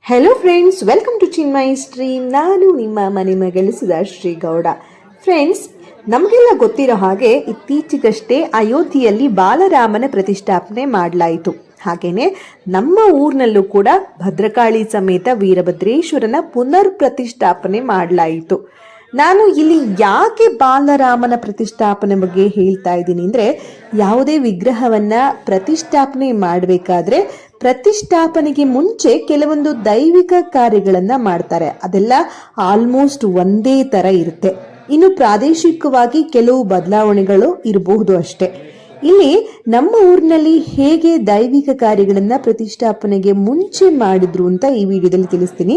Hello friends, welcome to Chinmayi stream. ನಾನು ನಿಮ್ಮ ಮನೆ ಮಗಳು ಸುಧಾಶ್ರೀ ಗೌಡ. ಫ್ರೆಂಡ್ಸ್, ನಮಗೆಲ್ಲ ಗೊತ್ತಿರೋ ಹಾಗೆ ಇತ್ತೀಚೆಗಷ್ಟೇ ಅಯೋಧ್ಯೆಯಲ್ಲಿ ಬಾಲರಾಮನ ಪ್ರತಿಷ್ಠಾಪನೆ ಮಾಡಲಾಯಿತು. ಹಾಗೆಯೇ ನಮ್ಮ ಊರಿನಲ್ಲೂ ಕೂಡ ಭದ್ರಕಾಳಿ ಸಮೇತ ವೀರಭದ್ರೇಶ್ವರನ ಪುನರ್ ಪ್ರತಿಷ್ಠಾಪನೆ ಮಾಡಲಾಯಿತು. ನಾನು ಇಲ್ಲಿ ಯಾಕೆ ಬಾಲರಾಮನ ಪ್ರತಿಷ್ಠಾಪನೆ ಬಗ್ಗೆ ಹೇಳ್ತಾ ಇದ್ದೀನಿ ಅಂದರೆ, ಯಾವುದೇ ವಿಗ್ರಹವನ್ನ ಪ್ರತಿಷ್ಠಾಪನೆ ಮಾಡಬೇಕಾದ್ರೆ ಪ್ರತಿಷ್ಠಾಪನೆಗೆ ಮುಂಚೆ ಕೆಲವೊಂದು ದೈವಿಕ ಕಾರ್ಯಗಳನ್ನ ಮಾಡ್ತಾರೆ. ಅದೆಲ್ಲ ಆಲ್ಮೋಸ್ಟ್ ಒಂದೇ ತರ ಇರುತ್ತೆ. ಇನ್ನು ಪ್ರಾದೇಶಿಕವಾಗಿ ಕೆಲವು ಬದಲಾವಣೆಗಳು ಇರಬಹುದು ಅಷ್ಟೇ. ಇಲ್ಲಿ ನಮ್ಮ ಊರಿನಲ್ಲಿ ಹೇಗೆ ದೈವಿಕ ಕಾರ್ಯಗಳನ್ನ ಪ್ರತಿಷ್ಠಾಪನೆಗೆ ಮುಂಚೆ ಮಾಡಿದ್ರು ಅಂತ ಈ ವಿಡಿಯೋದಲ್ಲಿ ತಿಳಿಸ್ತೀನಿ.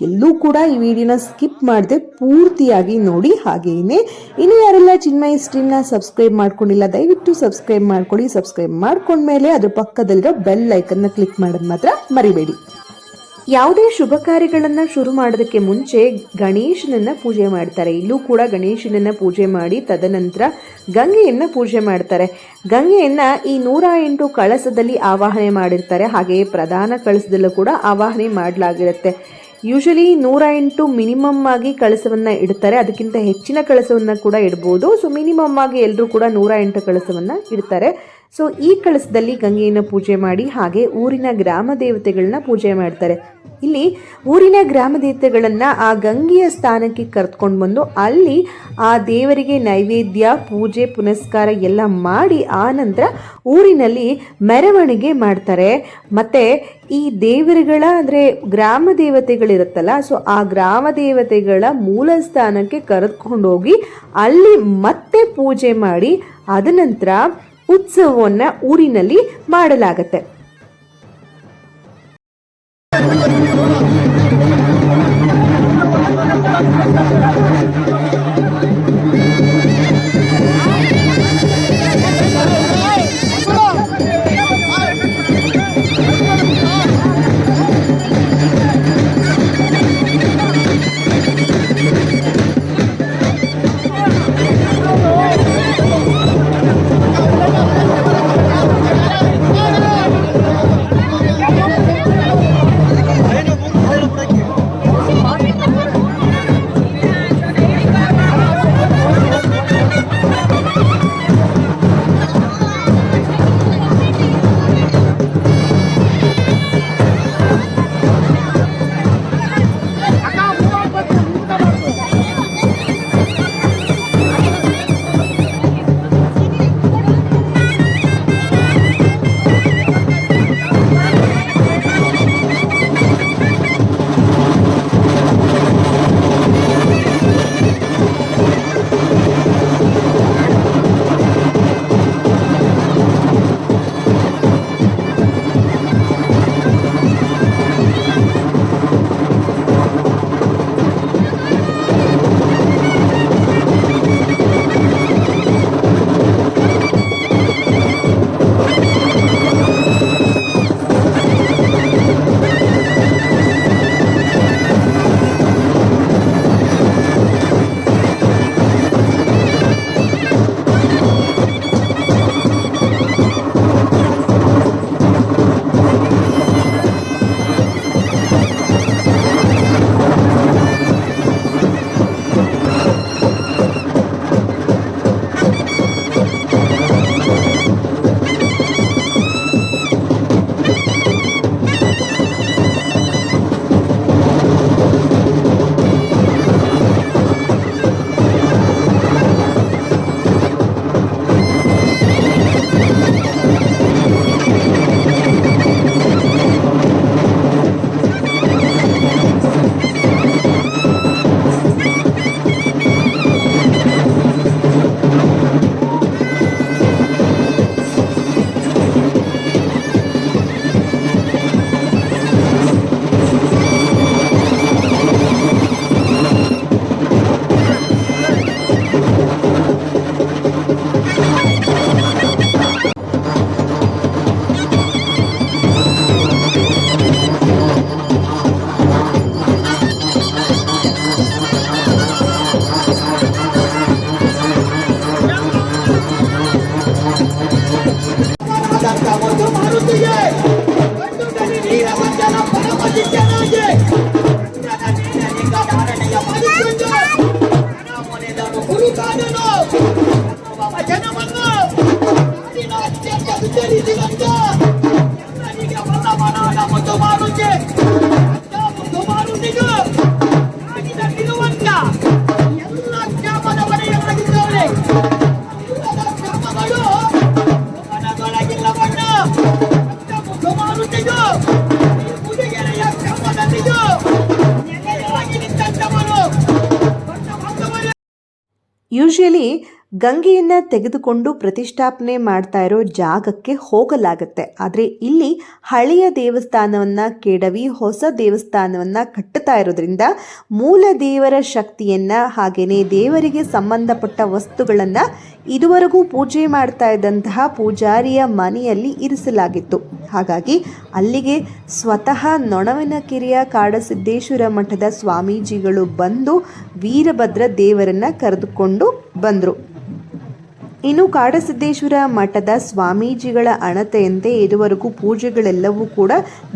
ಎಲ್ಲೂ ಕೂಡ ಈ ವಿಡಿಯೋನ ಸ್ಕಿಪ್ ಮಾಡದೆ ಪೂರ್ತಿಯಾಗಿ ನೋಡಿ. ಹಾಗೇನೆ ಇನ್ನು ಯಾರೆಲ್ಲ ಚಿನ್ಮಯಿ ಸ್ಟ್ರೀಮ್ನ ಸಬ್ಸ್ಕ್ರೈಬ್ ಮಾಡ್ಕೊಂಡಿಲ್ಲ, ದಯವಿಟ್ಟು ಸಬ್ಸ್ಕ್ರೈಬ್ ಮಾಡ್ಕೊಳ್ಳಿ. ಸಬ್ಸ್ಕ್ರೈಬ್ ಮಾಡ್ಕೊಂಡ್ಮೇಲೆ ಅದ್ರ ಪಕ್ಕದಲ್ಲಿರೋ ಬೆಲ್ ಐಕನ್ನ ಕ್ಲಿಕ್ ಮಾಡೋದು ಮಾತ್ರ ಮರಿಬೇಡಿ. ಯಾವುದೇ ಶುಭ ಕಾರ್ಯಗಳನ್ನ ಶುರು ಮಾಡೋದಕ್ಕೆ ಮುಂಚೆ ಗಣೇಶನನ್ನ ಪೂಜೆ ಮಾಡ್ತಾರೆ. ಇಲ್ಲೂ ಕೂಡ ಗಣೇಶನನ್ನ ಪೂಜೆ ಮಾಡಿ ತದನಂತರ ಗಂಗೆಯನ್ನ ಪೂಜೆ ಮಾಡ್ತಾರೆ. ಗಂಗೆಯನ್ನ ಈ 108 ಕಳಸದಲ್ಲಿ ಆವಾಹನೆ ಮಾಡಿರ್ತಾರೆ. ಹಾಗೆಯೇ ಪ್ರಧಾನ ಕಳಸದಲ್ಲೂ ಕೂಡ ಆವಾಹನೆ ಮಾಡಲಾಗಿರುತ್ತೆ. ಯೂಶಲಿ 108 ಮಿನಿಮಮ್ ಆಗಿ ಕಳಸವನ್ನ ಇಡ್ತಾರೆ. ಅದಕ್ಕಿಂತ ಹೆಚ್ಚಿನ ಕಳಸವನ್ನ ಕೂಡ ಇಡ್ಬೋದು. ಸೊ ಮಿನಿಮಮ್ ಆಗಿ ಎಲ್ಲರೂ ಕೂಡ 108 ಕಳಸವನ್ನ ಇಡ್ತಾರೆ. ಸೊ ಈ ಕಳಸದಲ್ಲಿ ಗಂಗೆಯನ್ನು ಪೂಜೆ ಮಾಡಿ ಹಾಗೆ ಊರಿನ ಗ್ರಾಮ ದೇವತೆಗಳನ್ನ ಪೂಜೆ ಮಾಡ್ತಾರೆ. ಇಲ್ಲಿ ಊರಿನ ಗ್ರಾಮ ದೇವತೆಗಳನ್ನ ಆ ಗಂಗೆಯ ಸ್ಥಾನಕ್ಕೆ ಕರೆದುಕೊಂಡು ಬಂದು ಅಲ್ಲಿ ಆ ದೇವರಿಗೆ ನೈವೇದ್ಯ, ಪೂಜೆ, ಪುನಸ್ಕಾರ ಎಲ್ಲ ಮಾಡಿ ಆ ನಂತರ ಊರಿನಲ್ಲಿ ಮೆರವಣಿಗೆ ಮಾಡ್ತಾರೆ. ಮತ್ತೆ ಈ ದೇವರುಗಳ ಅಂದರೆ ಗ್ರಾಮ ದೇವತೆಗಳಿರುತ್ತಲ್ಲ, ಸೊ ಆ ಗ್ರಾಮ ದೇವತೆಗಳ ಮೂಲ ಸ್ಥಾನಕ್ಕೆ ಕರೆದುಕೊಂಡು ಹೋಗಿ ಅಲ್ಲಿ ಮತ್ತೆ ಪೂಜೆ ಮಾಡಿ ಅದ ನಂತರ ಉತ್ಸವವನ್ನ ಊರಿನಲ್ಲಿ ಮಾಡಲಾಗತ್ತೆ. ಯೂಶಲಿ ಗಂಗೆಯನ್ನು ತೆಗೆದುಕೊಂಡು ಪ್ರತಿಷ್ಠಾಪನೆ ಮಾಡ್ತಾ ಇರೋ ಜಾಗಕ್ಕೆ ಹೋಗಲಾಗುತ್ತೆ. ಆದರೆ ಇಲ್ಲಿ ಹಳೆಯ ದೇವಸ್ಥಾನವನ್ನು ಕೆಡವಿ ಹೊಸ ದೇವಸ್ಥಾನವನ್ನು ಕಟ್ಟುತ್ತಾ ಇರೋದ್ರಿಂದ ಮೂಲ ದೇವರ ಶಕ್ತಿಯನ್ನು ಹಾಗೆಯೇ ದೇವರಿಗೆ ಸಂಬಂಧಪಟ್ಟ ವಸ್ತುಗಳನ್ನು ಇದುವರೆಗೂ ಪೂಜೆ ಮಾಡ್ತಾ ಇದ್ದಂತಹ ಪೂಜಾರಿಯ ಮನೆಯಲ್ಲಿ ಇರಿಸಲಾಗಿತ್ತು. ಹಾಗಾಗಿ ಅಲ್ಲಿಗೆ ಸ್ವತಃ ನೊಣವಿನಕೆರೆಯ ಕಾಡಸಿದ್ದೇಶ್ವರ ಮಠದ ಸ್ವಾಮೀಜಿಗಳು ಬಂದು ವೀರಭದ್ರ ದೇವರನ್ನು ಕರೆದುಕೊಂಡು ಬಂದರು. ಇನ್ನು ಕಾಡಸಿದ್ದೇಶ್ವರ ಮಠದ ಸ್ವಾಮೀಜಿಗಳ ಅಣತೆಯಂತೆ ಇದುವರೆಗೂ ಪೂಜೆಗಳೆಲ್ಲವೂ ಕೂಡ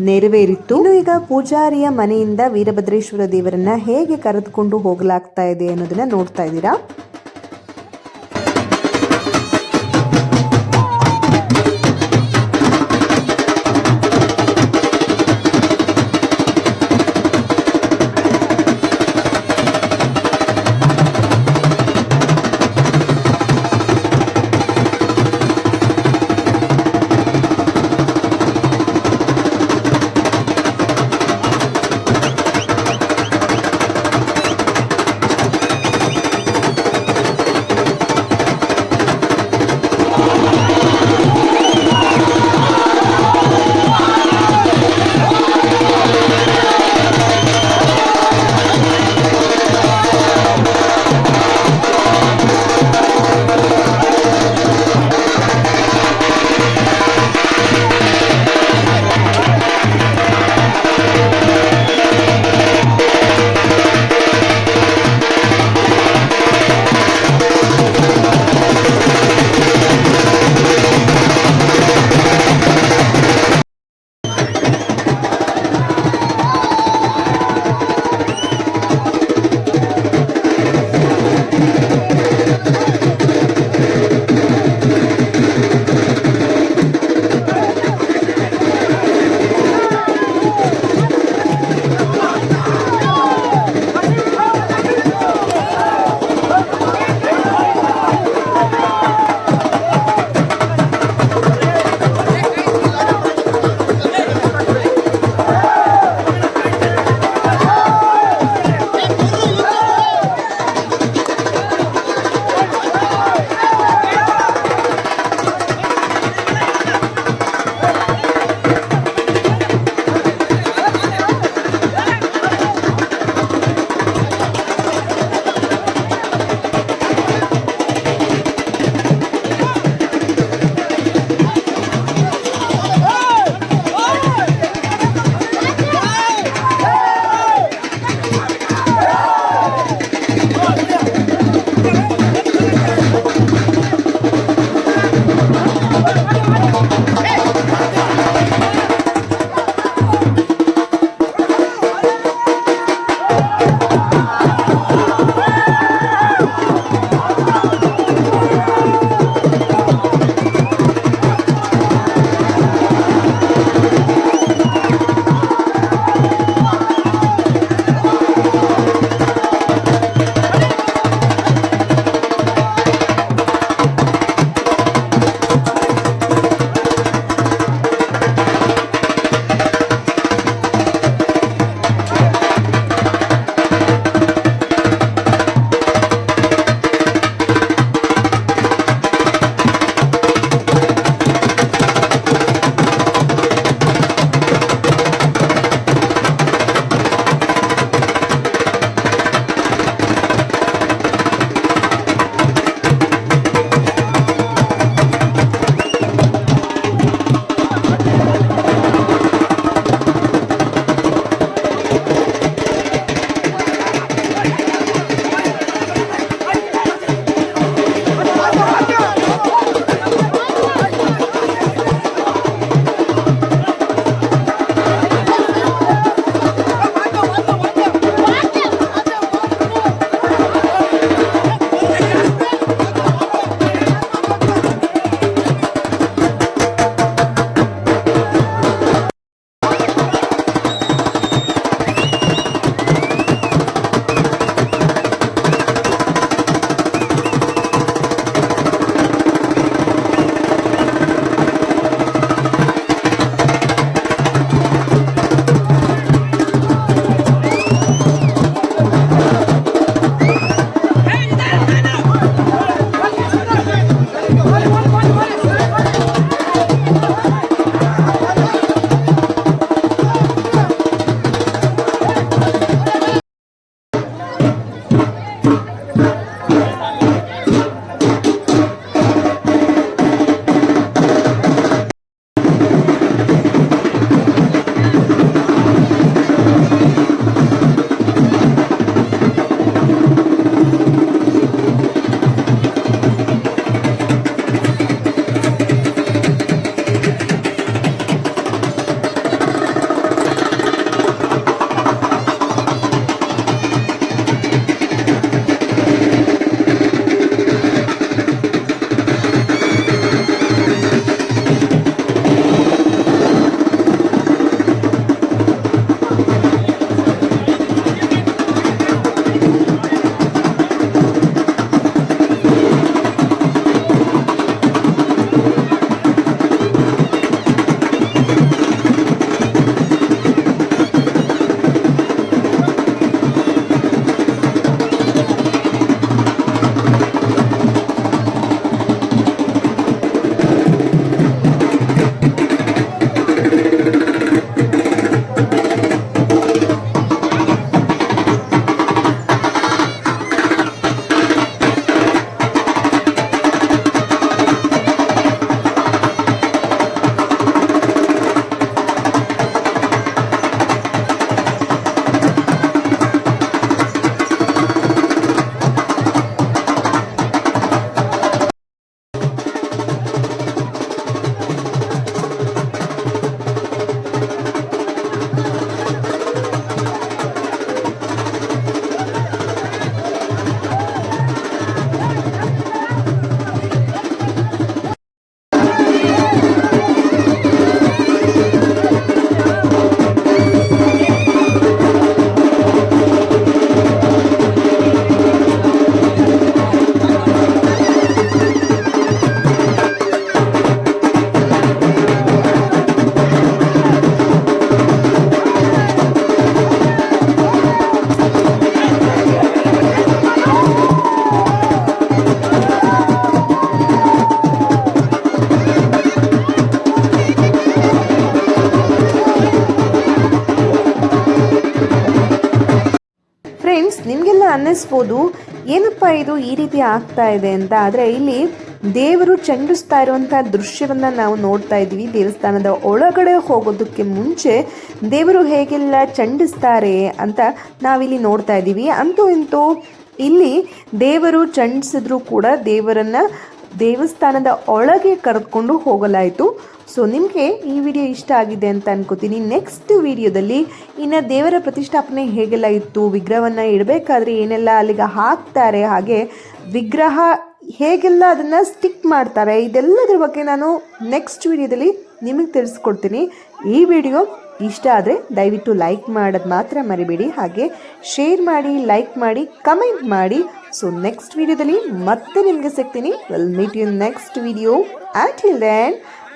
ನೆರವೇರಿತ್ತು. ಇನ್ನು ಈಗ ಪೂಜಾರಿಯ ಮನೆಯಿಂದ ವೀರಭದ್ರೇಶ್ವರ ದೇವರನ್ನ ಹೇಗೆ ಕರೆದುಕೊಂಡು ಹೋಗಲಾಗ್ತಾ ಇದೆ ಅನ್ನೋದನ್ನ ನೋಡ್ತಾ ಇದ್ದೀರಾ. ಫ್ರೆಂಡ್ಸ್, ನಿಮಗೆಲ್ಲ ಅನ್ನಿಸ್ಬೋದು ಏನಪ್ಪ ಇದು ಈ ರೀತಿ ಆಗ್ತಾ ಇದೆ ಅಂತ. ಆದರೆ ಇಲ್ಲಿ ದೇವರು ಚಂಡಿಸ್ತಾ ಇರುವಂಥ ದೃಶ್ಯವನ್ನು ನಾವು ನೋಡ್ತಾ ಇದ್ದೀವಿ. ದೇವಸ್ಥಾನದ ಒಳಗಡೆ ಹೋಗೋದಕ್ಕೆ ಮುಂಚೆ ದೇವರು ಹೇಗೆಲ್ಲ ಚಂಡಿಸ್ತಾರೆ ಅಂತ ನಾವಿಲ್ಲಿ ನೋಡ್ತಾ ಇದ್ದೀವಿ. ಅಂತೂ ಇಂತೂ ಇಲ್ಲಿ ದೇವರು ಚಂಡಿಸಿದ್ರು ಕೂಡ ದೇವರನ್ನು ದೇವಸ್ಥಾನದ ಒಳಗೆ ಕರೆದುಕೊಂಡು ಹೋಗಲಾಯಿತು. ಸೊ ನಿಮಗೆ ಈ ವಿಡಿಯೋ ಇಷ್ಟ ಆಗಿದೆ ಅಂತ ಅನ್ಕೋತೀನಿ. ನೆಕ್ಸ್ಟ್ ವಿಡಿಯೋದಲ್ಲಿ ಇನ್ನು ದೇವರ ಪ್ರತಿಷ್ಠಾಪನೆ ಹೇಗೆಲ್ಲ ಇತ್ತು, ವಿಗ್ರಹವನ್ನು ಇಡಬೇಕಾದ್ರೆ ಏನೆಲ್ಲ ಅಲ್ಲಿಗೆ ಹಾಕ್ತಾರೆ, ಹಾಗೆ ವಿಗ್ರಹ ಹೇಗೆಲ್ಲ ಅದನ್ನು ಸ್ಟಿಕ್ ಮಾಡ್ತಾರೆ, ಇದೆಲ್ಲದರ ಬಗ್ಗೆ ನಾನು ನೆಕ್ಸ್ಟ್ ವಿಡಿಯೋದಲ್ಲಿ ನಿಮಗೆ ತಿಳಿಸ್ಕೊಡ್ತೀನಿ. ಈ ವಿಡಿಯೋ ಇಷ್ಟ ಆದರೆ ದಯವಿಟ್ಟು ಲೈಕ್ ಮಾಡೋದು ಮಾತ್ರ ಮರಿಬೇಡಿ, ಹಾಗೆ ಶೇರ್ ಮಾಡಿ, ಲೈಕ್ ಮಾಡಿ, ಕಮೆಂಟ್ ಮಾಡಿ. ಸೊ ನೆಕ್ಸ್ಟ್ ವಿಡಿಯೋದಲ್ಲಿ ಮತ್ತೆ ನಿಮಗೆ ಸಿಗ್ತೀನಿ. Will meet you next video. Until then,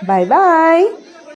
bye bye.